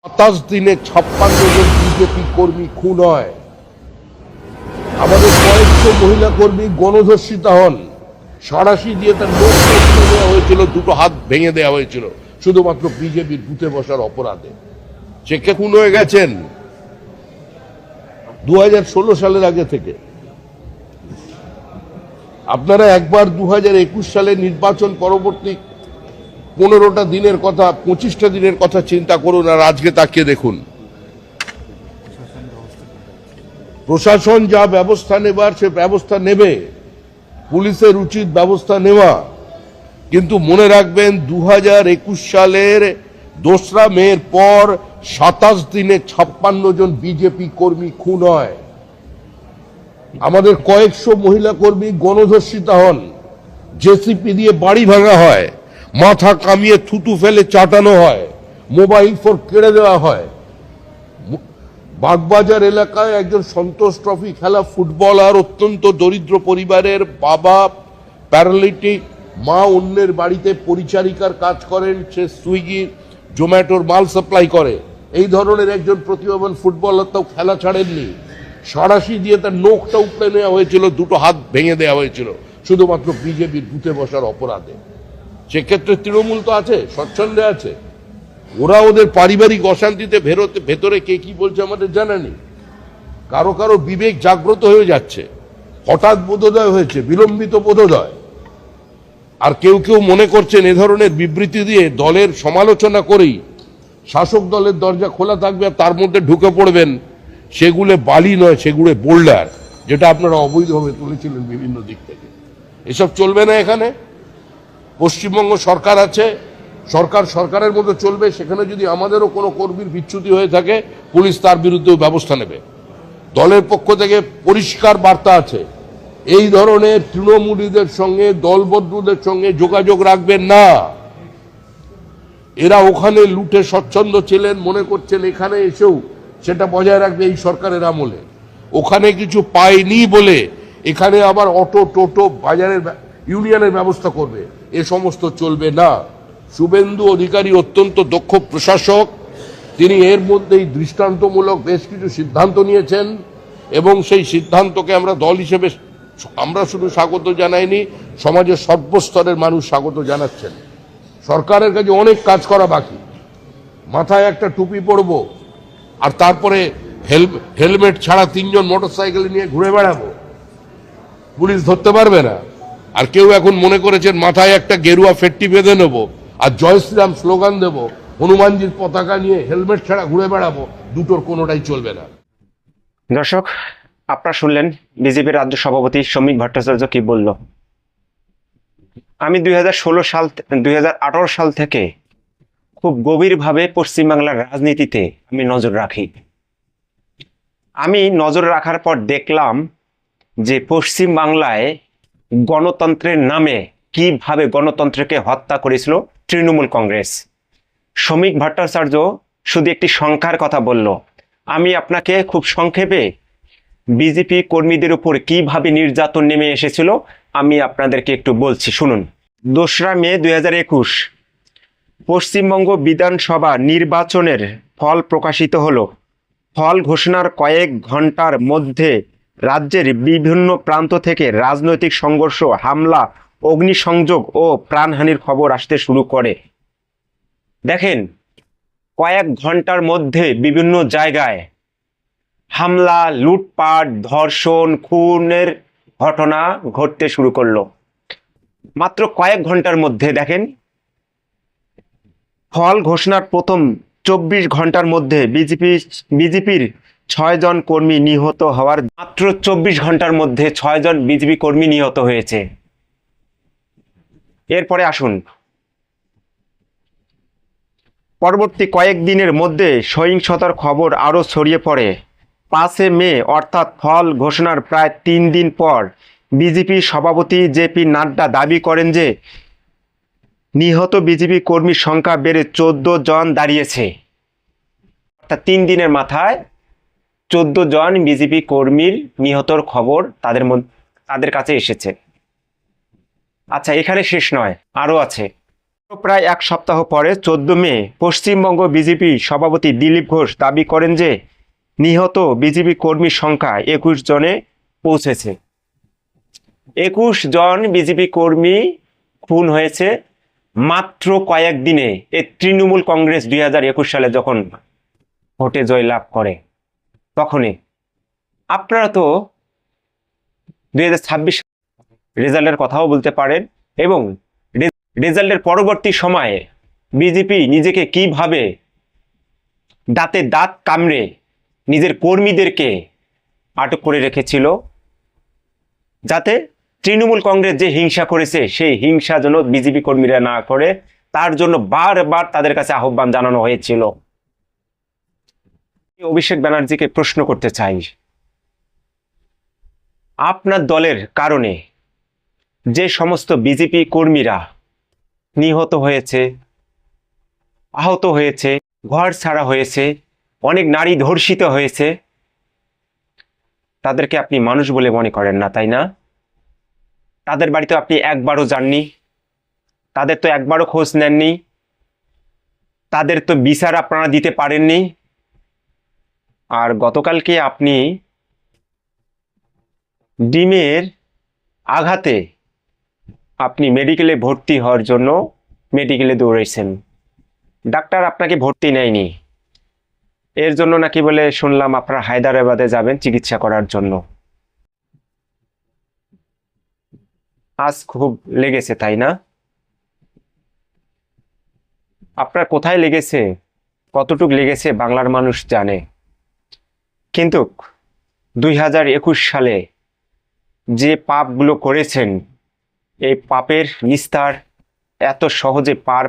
27 দিনে 56 জন বিজেপি কর্মী খুন হয়। আমাদের কয়েকশো মহিলা কর্মী গণধর্ষিতা হন। সাঁড়াশি দিয়ে তার মুখ কেটে দেওয়া হয়েছিল, দুটো হাত ভেঙে দেওয়া হয়েছিল শুধুমাত্র বিজেপির বুথে বসার অপরাধে। সে কে খুন হয়ে গেছেন 2016 সালের আগে থেকে। আপনারা একবার 2021 সালের নির্বাচন পরবর্তী 15টা দিনের কথা, 25টা দিনের কথা চিন্তা করুন, আর আজকে তাকিয়ে দেখুন। প্রশাসন যা ব্যবস্থা নেবার সে ব্যবস্থা নেবে, পুলিশের উচিত ব্যবস্থা নেওয়া, কিন্তু মনে রাখবেন 2021 সালের 2রা মের পর 27 দিনে 56 জন বিজেপি কর্মী খুন হয়। আমাদের কয়েকশো মহিলা কর্মী গণধর্ষিতা হন, জেসিপি দিয়ে বাড়ি ভাঙা হয়, মাথা কামিয়ে থুতু ফেলে চাটানো হয়, মোবাইল ফোন কেড়ে দেওয়া হয়। বাগবাজার এলাকায় একজন সন্তোষ ট্রফি খেলা ফুটবলার, অত্যন্ত দরিদ্র পরিবারের বাবা, প্যারালিটিক, মা অন্যের বাড়িতে পরিচারিকার কাজ করেন, সে সুইগি জোম্যাটোর মাল সাপ্লাই করে। এই ধরনের একজন প্রতিভাবান ফুটবলার তাও খেলা ছাড়েননি। সাঁড়াশি দিয়ে তার নখটা উপড়ে নেওয়া হয়েছিল, দুটো হাত ভেঙে দেওয়া হয়েছিল শুধুমাত্র বিজেপির বুথে বসার অপরাধে। সেক্ষেত্রে তৃণমূল তো আছে, স্বচ্ছন্দে আছে। ওরা ওদের পারিবারিক অশান্তিতে ভেতরে কে কি বলছে আমাদের জানা নেই। কারো কারো বিবেক জাগ্রত হয়ে যাচ্ছে, হঠাৎ বোধোদয় হয়েছে, বিলম্বিত বোধোদয়। আর কেউ কেউ মনে করছেন এ ধরনের বিবৃতি দিয়ে দলের সমালোচনা করেই শাসক দলের দরজা খোলা থাকবে আর তার মধ্যে ঢুকে পড়বেন। সেগুলো বালি নয়, সেগুলো বোল্ডার, যেটা আপনারা অবৈধভাবে তুলেছিলেন বিভিন্ন দিক থেকে। এসব চলবে না। এখানে পশ্চিমবঙ্গ সরকার আছে, সরকার সরকারের মতো চলবে। সেখানে যদি আমাদেরও কোনো কর্মীর বিচ্যুতি হয়ে থাকে, পুলিশ তার বিরুদ্ধেও ব্যবস্থা নেবে। দলের পক্ষ থেকে পরিষ্কার বার্তা আছে, এই ধরনের তৃণমূলীদের সঙ্গে, দলবদ্ধদের সঙ্গে যোগাযোগ রাখবেন না। এরা ওখানে লুটে স্বচ্ছন্দ ছিলেন, মনে করছেন এখানে এসেও সেটা বজায় রাখবে এই সরকারের আমলে। ওখানে কিছু পায়নি বলে এখানে আবার অটো, টোটো, বাজারের ইউনিয়নের ব্যবস্থা করবে, এ সমস্ত চলবে না। শুভেন্দু অধিকারী অত্যন্ত দক্ষ প্রশাসক, তিনি এর মধ্যেই দৃষ্টান্তমূলক বেশ কিছু সিদ্ধান্ত নিয়েছেন এবং সেই সিদ্ধান্তকে আমরা দল হিসেবে আমরা শুধু স্বাগত জানাইনি, সমাজের সর্বস্তরের মানুষ স্বাগত জানাচ্ছেন। সরকারের কাছে অনেক কাজ করা বাকি। মাথায় একটা টুপি পরবো আর তারপরে হেলমেট ছাড়া 3 জন মোটরসাইকেল নিয়ে ঘুরে বেড়াবো, পুলিশ ধরতে পারবে না। আর কেউ এখন মনে করেছেন মাথায় একটা গেরুয়া ফেট্টি বেঁধে নেবো আর জয় শ্রীরাম স্লোগান দেবো, হনুমানজির পতাকা নিয়ে হেলমেট ছাড়া ঘুরে বেড়াবো, দুটোর কোনোটাই চলবে না। দর্শক, আপনারা শুনলেন বিজেপির রাজ্য সভাপতি শ্রমিক ভট্টাচার্য কি বলল। আমি 2018 সাল থেকে খুব গভীরভাবে পশ্চিমবাংলার রাজনীতিতে আমি নজর রাখি। আমি নজর রাখার পর দেখলাম যে পশ্চিমবাংলায় গণতন্ত্রের নামে কিভাবে গণতন্ত্রকে হত্যা করেছিল তৃণমূল কংগ্রেস। শ্রমিক ভট্টাচার্য শুধু একটি সংখ্যার কথা বলল। আমি আপনাকে খুব সংক্ষেপে বিজেপি কর্মীদের উপর কিভাবে নির্যাতন নেমে এসেছিল আমি আপনাদেরকে একটু বলছি, শুনুন। 2রা মে 2021 পশ্চিমবঙ্গ বিধানসভা নির্বাচনের ফল প্রকাশিত হলো। ফল ঘোষণার কয়েক ঘন্টার মধ্যে রাজ্যের বিভিন্ন প্রান্ত থেকে রাজনৈতিক সংঘর্ষ, হামলা, অগ্নিসংযোগ ও প্রাণহানির খবর আসতে শুরু করে। দেখেন, কয়েক ঘন্টার মধ্যে বিভিন্ন জায়গায় হামলা, লুটপাট, ধর্ষণ, খুনের ঘটনা ঘটতে শুরু করলো। মাত্র কয়েক ঘন্টার মধ্যে দেখেন, ফল ঘোষণার প্রথম 24 ঘন্টার মধ্যে বিজেপির 6 জন কর্মী নিহত হওয়ার, মাত্র 24 ঘন্টার মধ্যে 6 জন বিজেপি কর্মী নিহত হয়েছে। এরপরে আসুন, পরবর্তী কয়েকদিনের মধ্যে সহিংসতার খবর আরও ছড়িয়ে পড়ে। 5 মে অর্থাৎ ফল ঘোষণার প্রায় 3 দিন পর বিজেপি সভাপতি জেপি নাড্ডা দাবি করেন যে নিহত বিজেপি কর্মীর সংখ্যা বেড়ে 14 জন দাঁড়িয়েছে। অর্থাৎ 3 দিনের মাথায় 14 জন বিজেপি কর্মীর নিহতর খবর তাদের কাছে এসেছে। আচ্ছা, এখানে শেষ নয়, আরও আছে। প্রায় এক সপ্তাহ পরে 14 মে পশ্চিমবঙ্গ বিজেপি সভাপতি দিলীপ ঘোষ দাবি করেন যে নিহত বিজেপি কর্মীর সংখ্যা 21 জনে পৌঁছেছে। 21 জন বিজেপি কর্মী খুন হয়েছে মাত্র কয়েকদিনে। এই তৃণমূল কংগ্রেস 2021 সালে যখন ভোটে জয়লাভ করে তখনই। আপনারা তো 2026 রেজাল্টের কথাও বলতে পারেন, এবং রেজাল্টের পরবর্তী সময়ে বিজেপি নিজেকে কিভাবে দাঁতে দাঁত কামড়ে নিজের কর্মীদেরকে আটক করে রেখেছিল, যাতে তৃণমূল কংগ্রেস যে হিংসা করেছে সেই হিংসা যেন বিজেপি কর্মীরা না করে, তার জন্য বারবার তাদের কাছে আহ্বান জানানো হয়েছিল। অভিষেক ব্যানার্জিকে প্রশ্ন করতে চাই, আপনার দলের কারণে যে সমস্ত বিজেপি কর্মীরা নিহত হয়েছে, আহত হয়েছে, ঘর ছাড়া হয়েছে, অনেক নারী ধর্ষিত হয়েছে, তাদেরকে আপনি মানুষ বলে মনে করেন না, তাই না? তাদের বাড়িতে আপনি একবারও যাননি, তাদের তো একবারও খোঁজ নেননি, তাদের তো বিচার আপনারা দিতে পারেননি। আর গতকালকে আপনি ডিমের আঘাতে আপনি মেডিকেলে ভর্তি হওয়ার জন্য মেডিকেলে দৌড়াইছেন, ডাক্তার আপনাকে ভর্তি নেয়নি, এর জন্য নাকি বলে শুনলাম আপনারা হায়দ্রাবাদে যাবেন চিকিৎসা করার জন্য। আজ খুব লেগেছে, তাই না? আপনার কোথায় লেগেছে, কতটুক লেগেছে বাংলার মানুষ জানে। কিন্তু 2021 সালে যে পাপগুলো করেছেন, এই পাপের নিস্তার এত সহজে পার